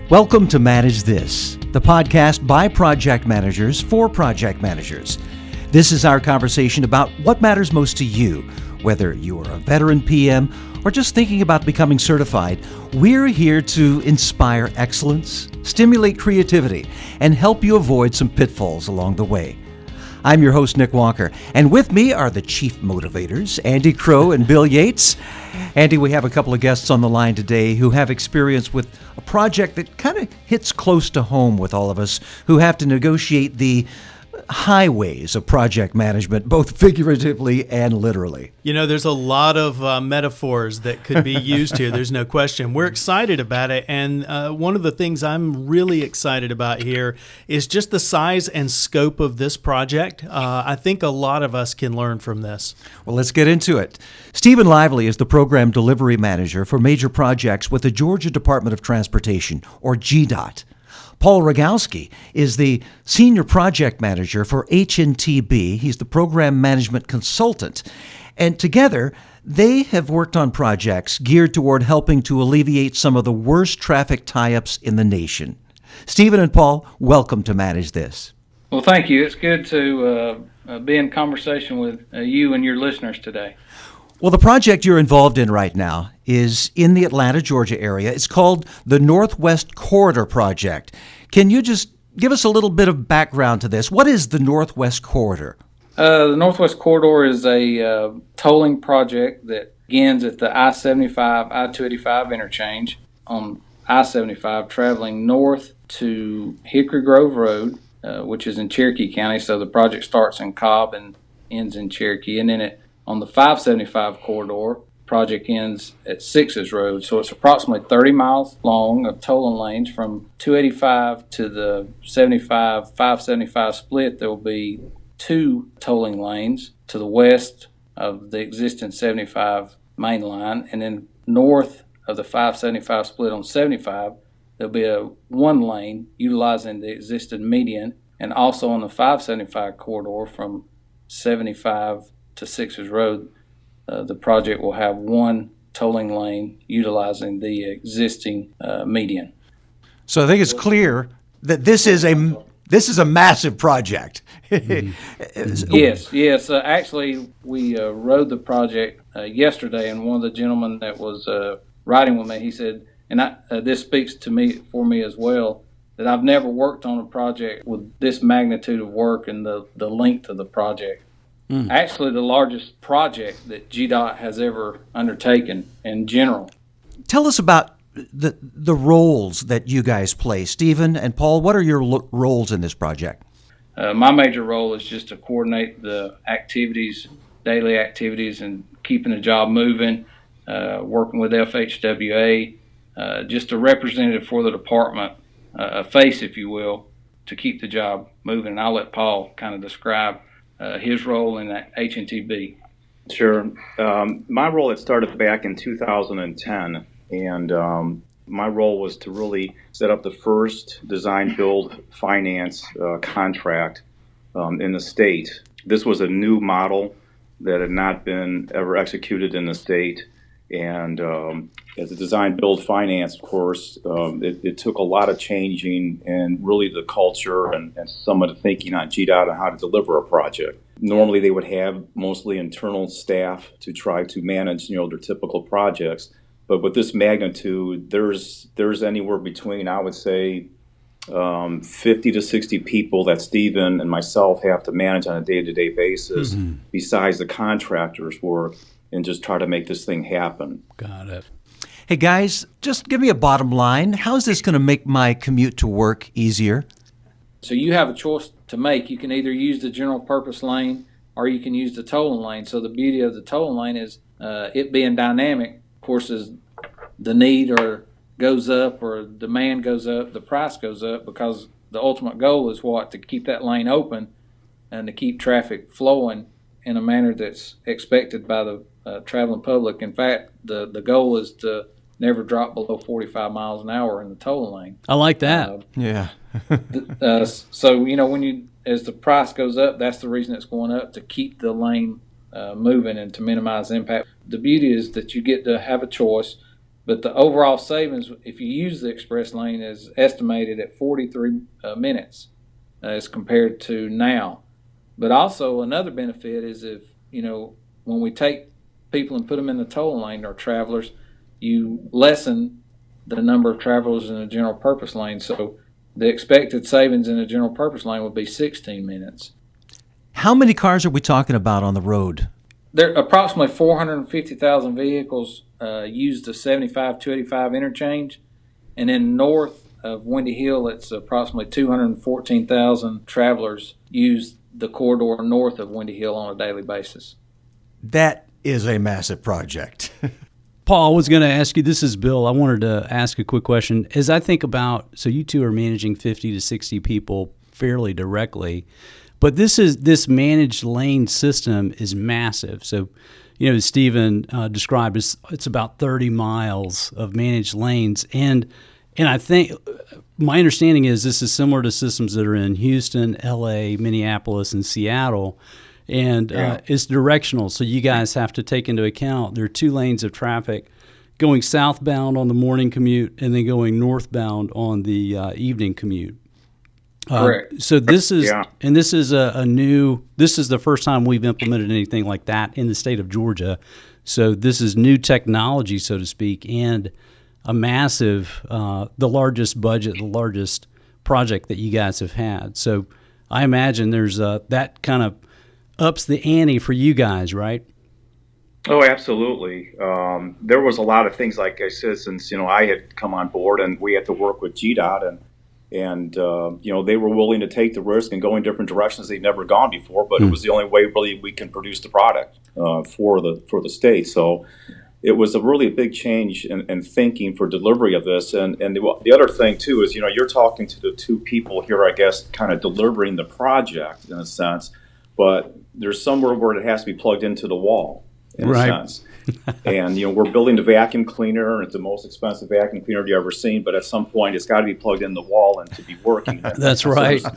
Welcome to Manage This, the podcast by project managers for project managers. This is our conversation about what matters most to you. Whether you are a veteran PM or just thinking about becoming certified, we're here to inspire excellence, stimulate creativity, and help you avoid some pitfalls along the way. I'm your host, Nick Walker, and with me are the chief motivators, Andy Crowe and Bill Yates. Andy, we have a couple of guests on the line today who have experience with a project that kind of hits close to home with all of us who have to negotiate the highways of project management, both figuratively and literally. You know, there's a lot of metaphors that could be used here. There's no question. We're excited about it. And one of the things I'm really excited about here is just the size and scope of this project. I think a lot of us can learn from this. Well, let's get into it. Stephen Lively is the Program Delivery Manager for major projects with the Georgia Department of Transportation, or GDOT. Paul Rogowski is the Senior Project Manager for HNTB. He's the Program Management Consultant. And together, they have worked on projects geared toward helping to alleviate some of the worst traffic tie-ups in the nation. Stephen and Paul, welcome to Manage This. Well, thank you. It's good to be in conversation with you and your listeners today. Well, the project you're involved in right now is in the Atlanta, Georgia area. It's called the Northwest Corridor Project. Can you just give us a little bit of background to this? What is the Northwest Corridor? The Northwest Corridor is a tolling project that begins at the I-75, I-285 interchange on I-75 traveling north to Hickory Grove Road, which is in Cherokee County. So the project starts in Cobb and ends in Cherokee. And then on the 575 corridor, project ends at Sixes Road. So it's approximately 30 miles long of tolling lanes from 285 to the 575 split. There will be 2 tolling lanes to the west of the existing 75 main line. And then north of the 575 split on 75, there'll be a 1 lane utilizing the existing median. And also on the 575 corridor from 75 to Sixers Road, the project will have 1 tolling lane utilizing the existing median. So I think it's clear that this is a massive project. Mm-hmm. Yes. Actually, we rode the project yesterday, and one of the gentlemen that was riding with me, he said, and this speaks to me for me as well, that I've never worked on a project with this magnitude of work and the length of the project. Actually, the largest project that GDOT has ever undertaken in general. Tell us about the roles that you guys play. Stephen and Paul, what are your roles in this project? My major role is just to coordinate the activities, daily activities, and keeping the job moving, working with FHWA, just a representative for the department, a face, if you will, to keep the job moving. And I'll let Paul kind of describe his role in that HNTB. Sure. My role had started back in 2010, and my role was to really set up the first design, build, finance contract in the state. This was a new model that had not been ever executed in the state, and as a design, build, finance, of course, it took a lot of changing and really the culture and some of the thinking on GDOT on how to deliver a project. Normally, they would have mostly internal staff to try to manage, their typical projects. But with this magnitude, there's anywhere between, I would say, 50 to 60 people that Stephen and myself have to manage on a day-to-day basis, besides the contractors' work, and just try to make this thing happen. Got it. Hey guys, just give me a bottom line. How is this going to make my commute to work easier? So you have a choice to make. You can either use the general purpose lane or you can use the tolling lane. So the beauty of the tolling lane is it being dynamic. Of course, as the need goes up or demand goes up, the price goes up, because the ultimate goal is what? To keep that lane open and to keep traffic flowing in a manner that's expected by the traveling public. In fact, the goal is to never drop below 45 miles an hour in the tolling lane. I like that. Yeah. So, as the price goes up, that's the reason it's going up, to keep the lane moving and to minimize impact. The beauty is that you get to have a choice But the overall savings, if you use the express lane, is estimated at 43 minutes as compared to now. But also another benefit is if, when we take people and put them in the tolling lane or travelers, you lessen the number of travelers in the general purpose lane. So the expected savings in the general purpose lane would be 16 minutes. How many cars are we talking about on the road? There are approximately 450,000 vehicles use the 75-285 interchange. And then north of Windy Hill, it's approximately 214,000 travelers use the corridor north of Windy Hill on a daily basis. That is a massive project. Paul, I was going to ask you, this is Bill. I wanted to ask a quick question. As I think about, so you two are managing 50 to 60 people fairly directly, but this managed lane system is massive. So, as Stephen described, it's about 30 miles of managed lanes. And I think my understanding is this is similar to systems that are in Houston, LA, Minneapolis, and Seattle. And it's directional, so you guys have to take into account there are 2 lanes of traffic going southbound on the morning commute and then going northbound on the evening commute. Correct. So this is, and this is this is the first time we've implemented anything like that in the state of Georgia. So this is new technology, so to speak, and a massive, the largest budget, the largest project that you guys have had. So I imagine there's that kind of ups the ante for you guys, right? Oh, absolutely. There was a lot of things, like I said, since I had come on board, and we had to work with GDOT, and they were willing to take the risk and go in different directions they'd never gone before. But it was the only way really we can produce the product for the state. So it was a really big change in thinking for delivery of this. And the other thing too is you're talking to the 2 people here, I guess, kind of delivering the project in a sense. But there's somewhere where it has to be plugged into the wall, in a sense. And, we're building the vacuum cleaner, and it's the most expensive vacuum cleaner you've ever seen. But at some point, it's got to be plugged in the wall and to be working. That's right. So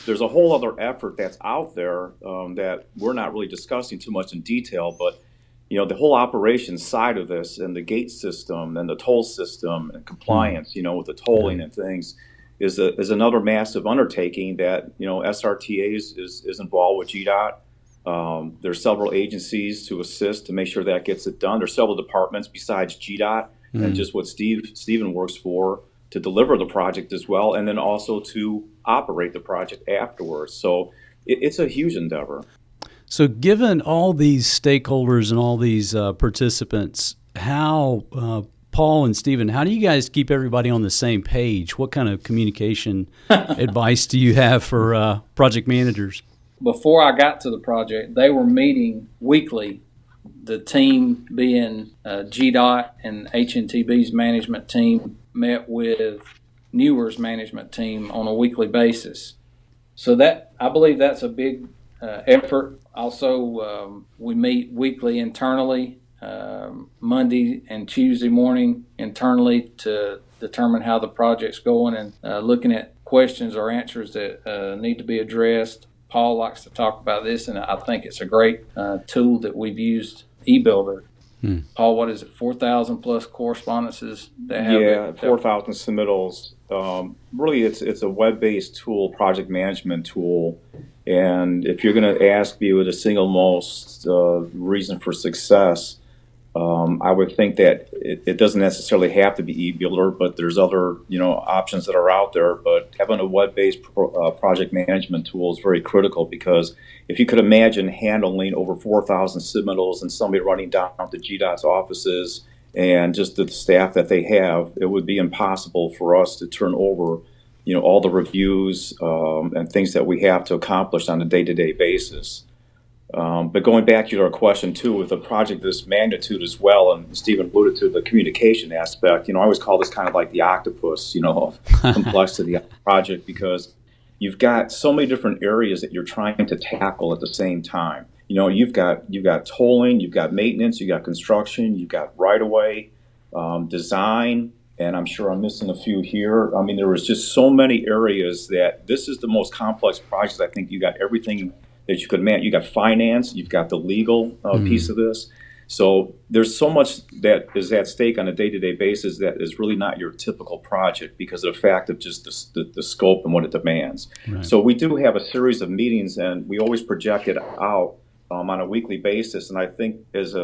there's a whole other effort that's out there that we're not really discussing too much in detail. But, the whole operations side of this, and the gate system and the toll system and compliance, with the tolling and things, is another massive undertaking that SRTA is involved with GDOT. There's several agencies to assist to make sure that gets it done. There's several departments besides GDOT and just what Stephen works for to deliver the project as well, and then also to operate the project afterwards. So it's a huge endeavor. So given all these stakeholders and all these participants, how Paul and Stephen, how do you guys keep everybody on the same page? What kind of communication advice do you have for project managers? Before I got to the project, they were meeting weekly, the team being GDOT and HNTB's management team met with Newer's management team on a weekly basis. So I believe that's a big effort. Also, we meet weekly internally, Monday and Tuesday morning internally to determine how the project's going and looking at questions or answers that need to be addressed. Paul likes to talk about this, and I think it's a great tool that we've used, eBuilder. Paul, what is it, 4,000 plus correspondences that have? Yeah, 4,000 submittals. Really, it's a web-based tool, project management tool. And if you're going to ask me what the single most reason for success, I would think that it doesn't necessarily have to be eBuilder, but there's other options that are out there. But having a web-based project management tool is very critical, because if you could imagine handling over 4,000 submittals and somebody running down to GDOT's offices and just the staff that they have, it would be impossible for us to turn over all the reviews and things that we have to accomplish on a day-to-day basis. But going back to your question too, with a project of this magnitude as well, and Stephen alluded to the communication aspect, I always call this kind of like the octopus, of complexity of the project, because you've got so many different areas that you're trying to tackle at the same time. You've got tolling, you've got maintenance, you've got construction, you've got right-of-way, design, and I'm sure I'm missing a few here. I mean, there was just so many areas that this is the most complex project. I think you got everything that you could manage. You got finance, you've got the legal piece of this. So there's so much that is at stake on a day-to-day basis that is really not your typical project because of the fact of just the scope and what it demands. Right. So we do have a series of meetings, and we always project it out on a weekly basis. And I think as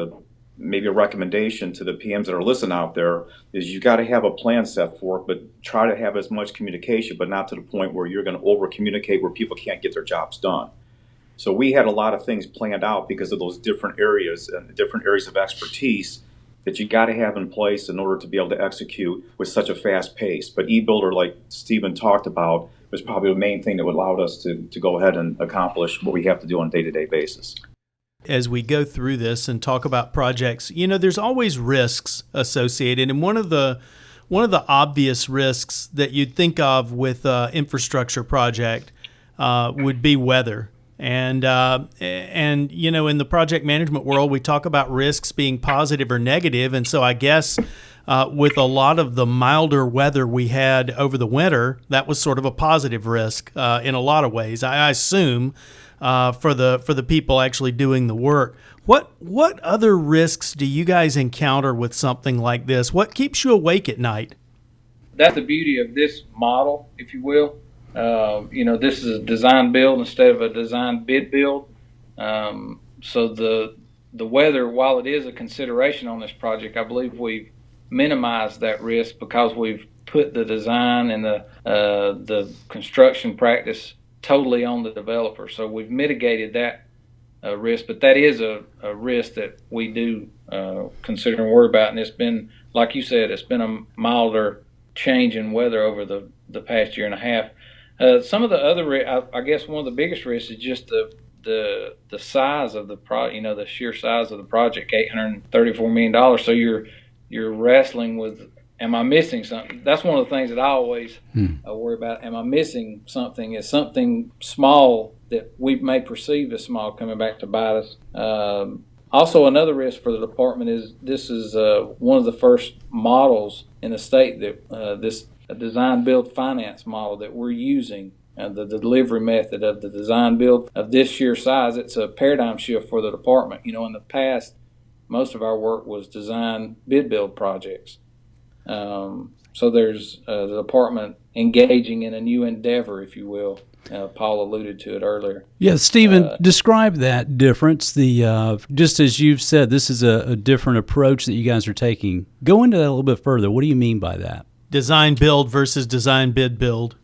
maybe a recommendation to the PMs that are listening out there is you got to have a plan set for it, but try to have as much communication, but not to the point where you're going to over communicate where people can't get their jobs done. So we had a lot of things planned out because of those different areas and the different areas of expertise that you got to have in place in order to be able to execute with such a fast pace. But eBuilder, like Stephen talked about, was probably the main thing that would allow us to go ahead and accomplish what we have to do on a day-to-day basis. As we go through this and talk about projects, there's always risks associated, and one of the obvious risks that you'd think of with an infrastructure project would be weather. And in the project management world, we talk about risks being positive or negative, and so I guess with a lot of the milder weather we had over the winter, that was sort of a positive risk in a lot of ways. I assume. For the people actually doing the work. What other risks do you guys encounter with something like this? What keeps you awake at night? That's the beauty of this model, if you will. This is a design build instead of a design bid build. So the weather, while it is a consideration on this project, I believe we've minimized that risk because we've put the design and the construction practice totally on the developer. So we've mitigated that risk, but that is a risk that we do consider and worry about. And it's been, like you said, it's been a milder change in weather over the past year and a half. Some of the other, I guess one of the biggest risks is just the size of the the sheer size of the project, $834 million. So you're wrestling with, am I missing something? That's one of the things that I always worry about. Am I missing something? Is something small that we may perceive as small coming back to bite us? Also, another risk for the department is this is one of the first models in the state that this design build finance model that we're using. The delivery method of the design build of this sheer size, it's a paradigm shift for the department. In the past, most of our work was design bid build projects. So there's the department engaging in a new endeavor, if you will. Paul alluded to it earlier. Yeah, Stephen, describe that difference. Just as you've said, this is a different approach that you guys are taking. Go into that a little bit further. What do you mean by that? Design build versus design bid build.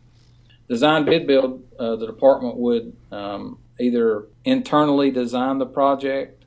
Design bid build, the department would either internally design the project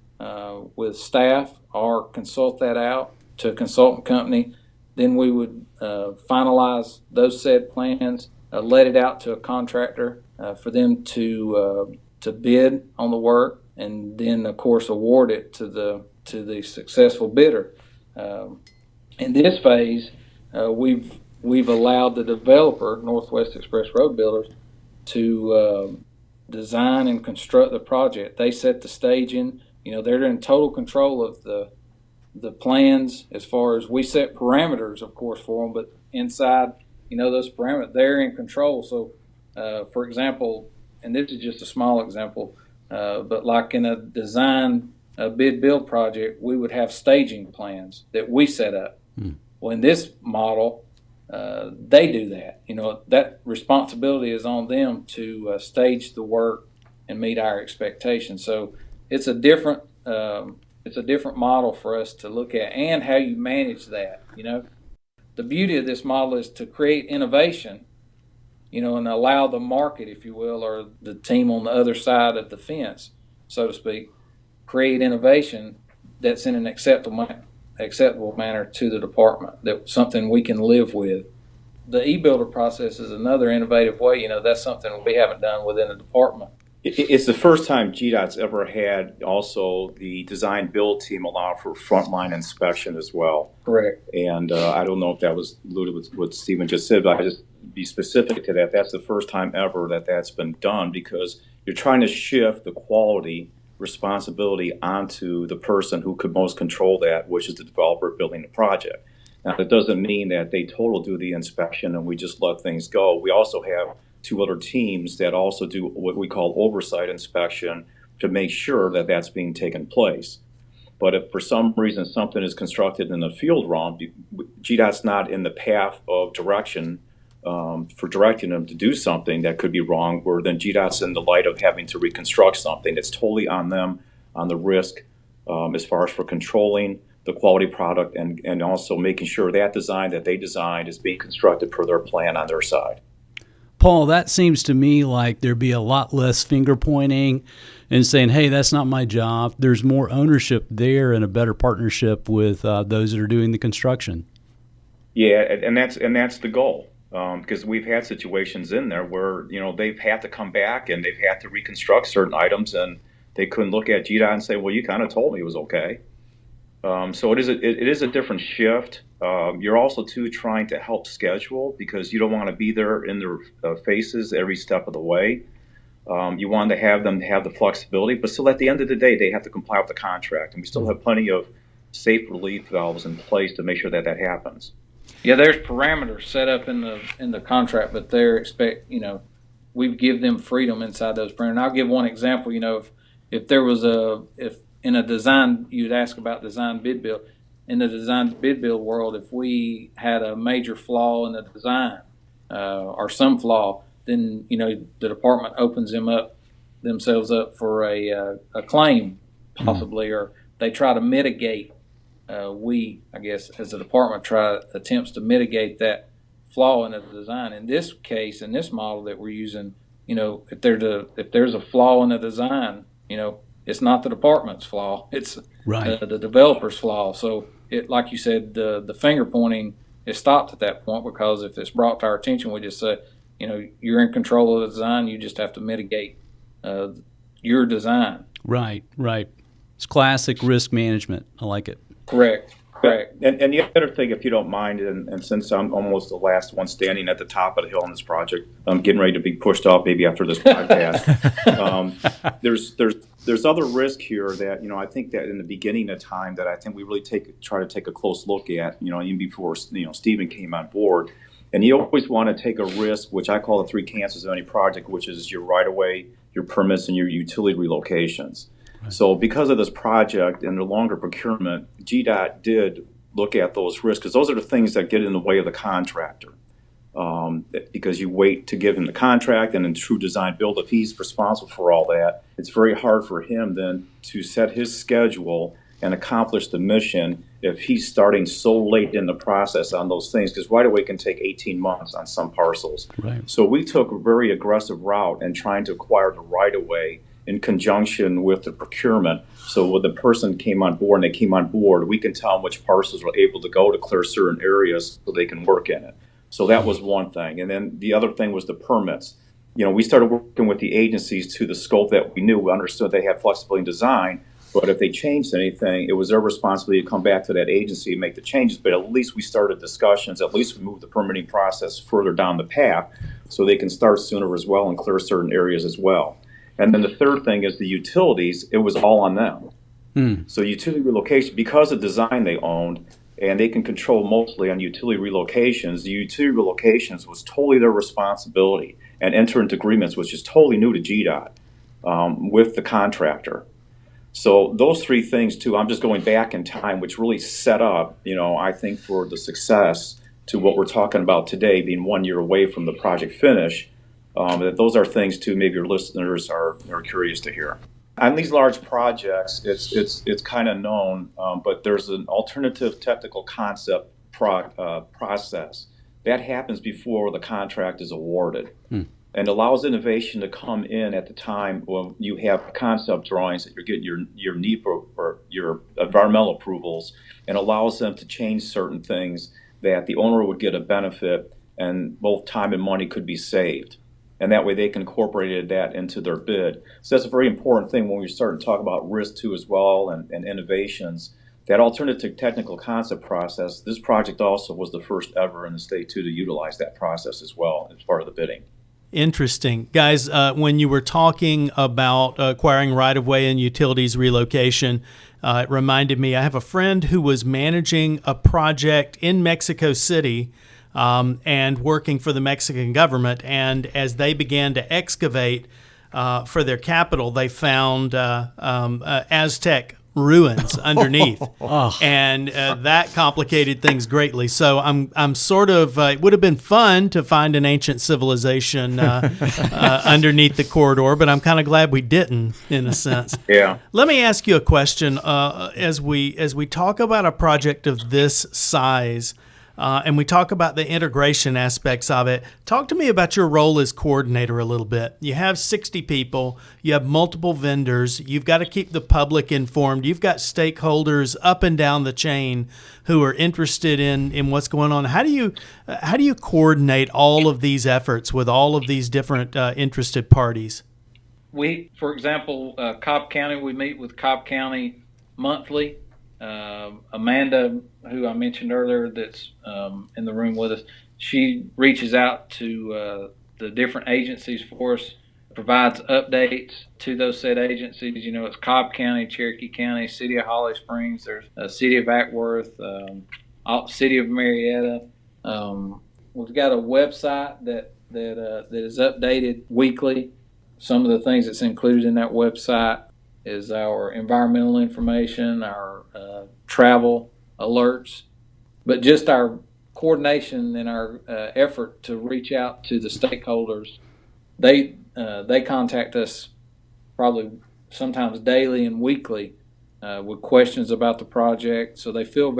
with staff or consult that out to a consultant company. Then we would finalize those said plans, let it out to a contractor for them to bid on the work, and then of course award it to the successful bidder. In this phase, we've allowed the developer, Northwest Express Road Builders, to design and construct the project. They set the staging. They're in total control of the plans as far as we set parameters, of course, for them, but inside, those parameters, they're in control. So, for example, and this is just a small example, but like in a design bid build project, we would have staging plans that we set up. Well, in this model, they do that. That responsibility is on them to stage the work and meet our expectations. So it's a different model for us to look at, and how you manage that. The beauty of this model is to create innovation, and allow the market, if you will, or the team on the other side of the fence, so to speak, create innovation that's in an acceptable manner to the department, that's something we can live with. The e-builder process is another innovative way. That's something we haven't done within the department. It's the first time GDOT's ever had also the design build team allow for frontline inspection as well. Correct. And I don't know if that was alluded with what Stephen just said, but I just be specific to that. That's the first time ever that's been done, because you're trying to shift the quality responsibility onto the person who could most control that, which is the developer building the project. Now, that doesn't mean that they total do the inspection and we just let things go. We also have two other teams that also do what we call oversight inspection to make sure that that's being taken place. But if for some reason something is constructed in the field wrong, GDOT's not in the path of direction for directing them to do something that could be wrong, where then GDOT's in the light of having to reconstruct something. It's totally on them, on the risk, as far as for controlling the quality product and also making sure that design that they designed is being constructed per their plan on their side. Paul, that seems to me like there'd be a lot less finger pointing and saying, hey, that's not my job. There's more ownership there and a better partnership with those that are doing the construction. Yeah, and that's the goal. Because we've had situations in there where, they've had to come back and they've had to reconstruct certain items, and they couldn't look at GDOT and say, well, you kind of told me it was okay. So it is a different shift. You're also, too, trying to help schedule, because you don't want to be there in their faces every step of the way. You want to have them have the flexibility, but still at the end of the day, they have to comply with the contract. And we still have plenty of safe relief valves in place to make sure that happens. Yeah, there's parameters set up in the contract, but we give them freedom inside those parameters. And I'll give one example. If there was if in a design, you'd ask about design bid build. In the design bid build world, if we had a major flaw in the design or some flaw, then the department opens themselves up for a claim possibly, or they try to mitigate. I guess, as a department, attempts to mitigate that flaw in the design. In this case, in this model that we're using, if there's a flaw in the design, it's not the department's flaw; it's right. the developer's flaw. So, like you said, the finger pointing is stopped at that point, because if it's brought to our attention, we just say, you're in control of the design. You just have to mitigate your design. Right. It's classic risk management. I like it. Correct. And the other thing, if you don't mind, and since I'm almost the last one standing at the top of the hill on this project, I'm getting ready to be pushed off maybe after this podcast. There's other risk here that I think that in the beginning of time that I think we really try to take a close look at. Even before Stephen came on board, and you always want to take a risk, which I call the three cancers of any project, which is your right of way, your permits, and your utility relocations. Right. So because of this project and the longer procurement, GDOT did look at those risks, because those are the things that get in the way of the contractor. Because you wait to give him the contract, and in true design build, if he's responsible for all that, it's very hard for him then to set his schedule and accomplish the mission if he's starting so late in the process on those things, because right away can take 18 months on some parcels. Right. So we took a very aggressive route in trying to acquire the right of way in conjunction with the procurement. So when the person came on board and they came on board, we can tell them which parcels were able to go to clear certain areas so they can work in it. So that was one thing. And then the other thing was the permits. We started working with the agencies to the scope that we knew. We understood they had flexibility in design, but if they changed anything, it was their responsibility to come back to that agency and make the changes. But at least we started discussions, at least we moved the permitting process further down the path so they can start sooner as well and clear certain areas as well. And then the third thing is the utilities. It was all on them. So utility relocation, because of design they owned, and they can control mostly on utility relocations, the utility relocations was totally their responsibility, and enter into agreements, which is totally new to GDOT, with the contractor. So those three things, too, I'm just going back in time, which really set up, I think, for the success to what we're talking about today, being 1 year away from the project finish. That those are things, too, maybe your listeners are curious to hear. On these large projects, it's kind of known, but there's an alternative technical concept process that happens before the contract is awarded, and allows innovation to come in at the time when you have concept drawings that you're getting your NEPA or your environmental approvals, and allows them to change certain things that the owner would get a benefit, and both time and money could be saved. And that way they can incorporate that into their bid. So that's a very important thing when we start to talk about risk too as well, and innovations. That alternative technical concept process, this project also was the first ever in the state too to utilize that process as well as part of the bidding. Interesting. Guys, when you were talking about acquiring right-of-way and utilities relocation, it reminded me, I have a friend who was managing a project in Mexico City and working for the Mexican government. And as they began to excavate for their capital, they found Aztec ruins underneath, and that complicated things greatly. So I'm sort of it would have been fun to find an ancient civilization underneath the corridor, but I'm kind of glad we didn't, in a sense. Yeah. Let me ask you a question as we talk about a project of this size. And we talk about the integration aspects of it. Talk to me about your role as coordinator a little bit. You have 60 people. You have multiple vendors. You've got to keep the public informed. You've got stakeholders up and down the chain who are interested in what's going on. How do you coordinate all of these efforts with all of these different interested parties? For example, Cobb County, we meet with Cobb County monthly. Amanda, who I mentioned earlier, that's in the room with us, she reaches out to the different agencies for us, provides updates to those said agencies. You know, it's Cobb County, Cherokee County, City of Holly Springs, there's City of Acworth, City of Marietta. We've got a website that is updated weekly. Some of the things that's included in that website is our environmental information, our travel alerts, but just our coordination and our effort to reach out to the stakeholders. They contact us probably sometimes daily and weekly with questions about the project. So they feel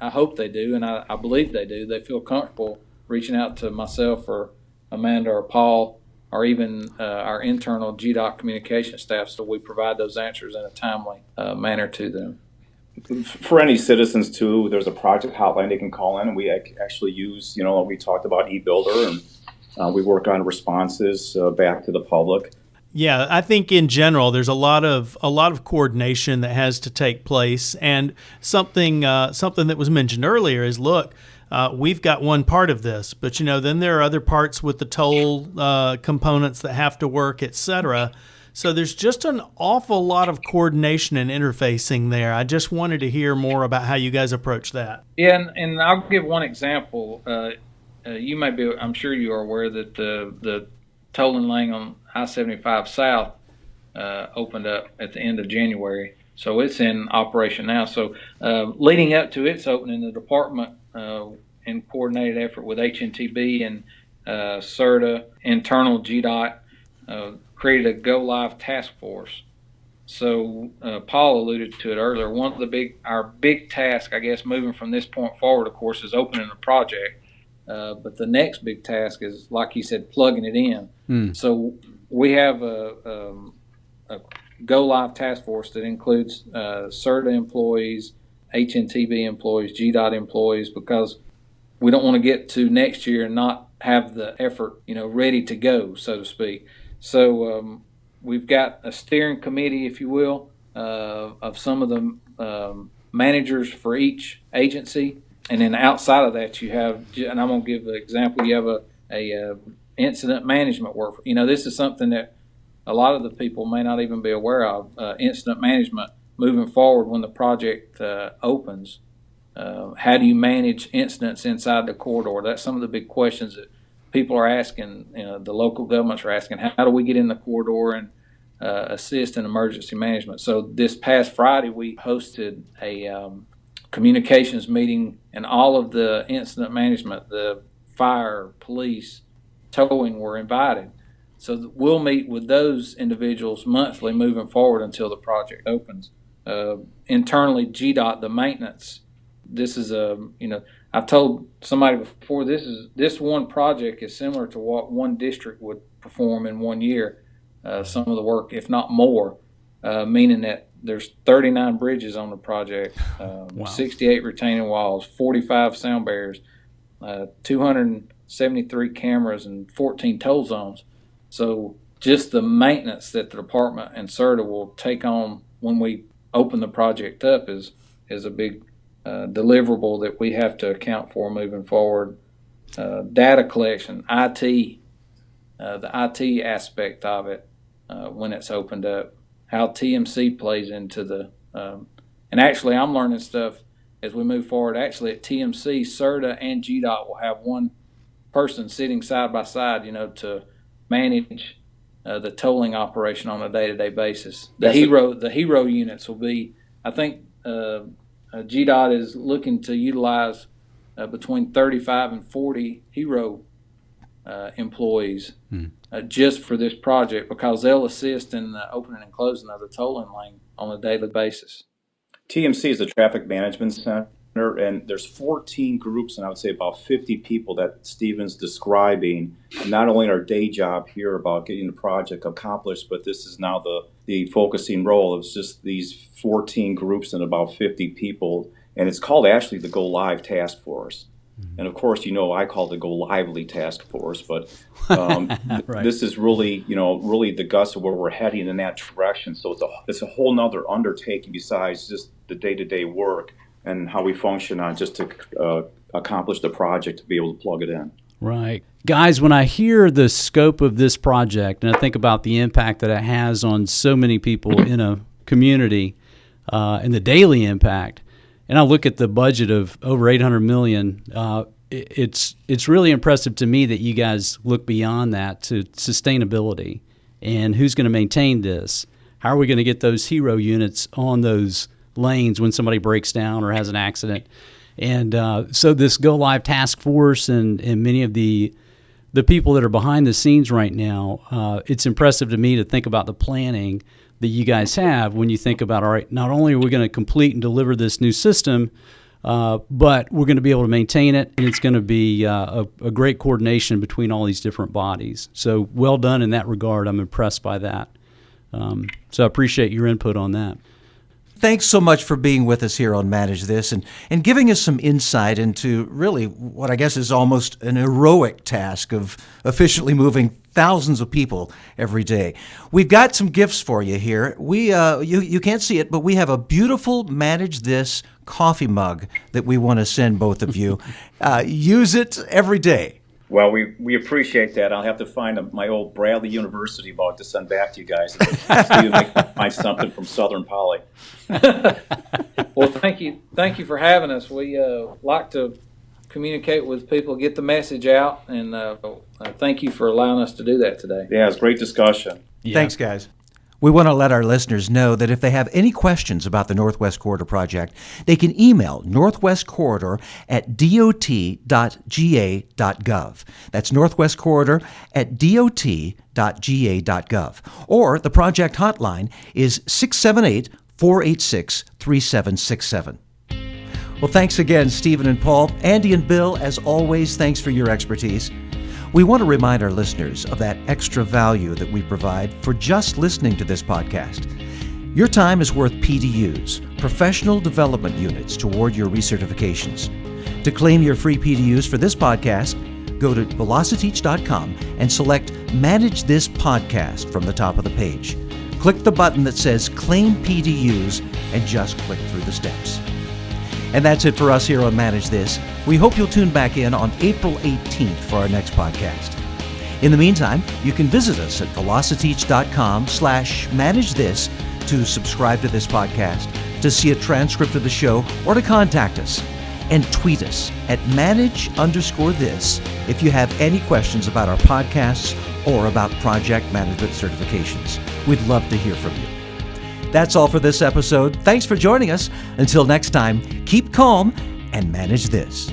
I hope they do, and I believe they do. They feel comfortable reaching out to myself or Amanda or Paul, or even our internal GDOT communication staff, so we provide those answers in a timely manner to them. For any citizens too, there's a project hotline they can call in, and we actually use, we talked about eBuilder, and we work on responses back to the public. Yeah, I think in general there's a lot of coordination that has to take place, and something that was mentioned earlier is, look, we've got one part of this, but then there are other parts with the toll components that have to work, etc. So there's just an awful lot of coordination and interfacing there. I just wanted to hear more about how you guys approach that. Yeah, and I'll give one example. I'm sure you are aware that the tolling lane on I-75 South opened up at the end of January. So it's in operation now. So leading up to its opening, the department, in coordinated effort with HNTB and CERTA, internal GDOT, created a Go Live task force. So Paul alluded to it earlier. One of our big task, I guess, moving from this point forward, of course, is opening the project. But the next big task is, like he said, plugging it in. So we have a Go Live task force that includes CERTA employees, HNTB employees, GDOT employees, because we don't want to get to next year and not have the effort, ready to go, so to speak. So we've got a steering committee, if you will, of some of the managers for each agency. And then outside of that, you have, and I'm going to give an example, you have a incident management work. This is something that a lot of the people may not even be aware of, incident management moving forward when the project opens. How do you manage incidents inside the corridor? That's some of the big questions that people are asking, the local governments are asking. How do we get in the corridor and assist in emergency management? So this past Friday, we hosted a communications meeting, and all of the incident management, the fire, police, towing were invited. So we'll meet with those individuals monthly moving forward until the project opens. Internally, GDOT, the maintenance, this is I've told somebody before, this one project is similar to what one district would perform in 1 year, some of the work, if not more, meaning that there's 39 bridges on the project, 68 retaining walls, 45 sound barriers, 273 cameras, and 14 toll zones. So just the maintenance that the department and CERTA will take on when we open the project up is a big deliverable that we have to account for moving forward. Data collection, IT, the IT aspect of it when it's opened up, how TMC plays into the and actually I'm learning stuff as we move forward. Actually at TMC, CERTA and GDOT will have one person sitting side by side, to manage the tolling operation on a day-to-day basis. The hero units will be I think GDOT is looking to utilize between 35 and 40 hero employees just for this project, because they'll assist in the opening and closing of the tolling lane on a daily basis. TMC is the traffic management center, and there's 14 groups, and I would say about 50 people that Stephen's describing. Not only our day job here about getting the project accomplished, but this is now the focusing role. It's just these 14 groups and about 50 people, and it's called actually the Go Live Task Force. And of course, I call it the Go Lively Task Force, but Right. this is really, really the guts of where we're heading in that direction. So it's a whole nother undertaking besides just the day-to-day work and how we function on just to accomplish the project, to be able to plug it in. Right. Guys, when I hear the scope of this project and I think about the impact that it has on so many people in a community and the daily impact, and I look at the budget of over $800 million, it's really impressive to me that you guys look beyond that to sustainability and who's going to maintain this. How are we going to get those hero units on those lanes when somebody breaks down or has an accident? And so this Go Live Task Force and many of the people that are behind the scenes right now, it's impressive to me to think about the planning that you guys have when you think about, all right, not only are we going to complete and deliver this new system, but we're going to be able to maintain it, and it's going to be a great coordination between all these different bodies. So well done in that regard. I'm impressed by that. So I appreciate your input on that. Thanks so much for being with us here on Manage This and giving us some insight into really what I guess is almost an heroic task of efficiently moving thousands of people every day. We've got some gifts for you here. You can't see it, but we have a beautiful Manage This coffee mug that we want to send both of you. Use it every day. Well, we appreciate that. I'll have to find my old Bradley University mug to send back to you guys. See you find something from Southern Poly. Well, thank you for having us. We like to communicate with people, get the message out, and thank you for allowing us to do that today. Yeah, it's a great discussion. Yeah. Thanks, guys. We want to let our listeners know that if they have any questions about the Northwest Corridor project, they can email northwestcorridor@dot.ga.gov. That's Northwest Corridor at dot.ga.gov. Or the project hotline is 678-486-3767. Well, thanks again, Stephen and Paul. Andy and Bill, as always, thanks for your expertise. We want to remind our listeners of that extra value that we provide for just listening to this podcast. Your time is worth PDUs, professional development units toward your recertifications. To claim your free PDUs for this podcast, go to velociteach.com and select Manage This Podcast from the top of the page. Click the button that says Claim PDUs and just click through the steps. And that's it for us here on Manage This. We hope you'll tune back in on April 18th for our next podcast. In the meantime, you can visit us at velociteach.com/manage this to subscribe to this podcast, to see a transcript of the show, or to contact us. And tweet us at manage_this if you have any questions about our podcasts or about project management certifications. We'd love to hear from you. That's all for this episode. Thanks for joining us. Until next time, keep calm and manage this.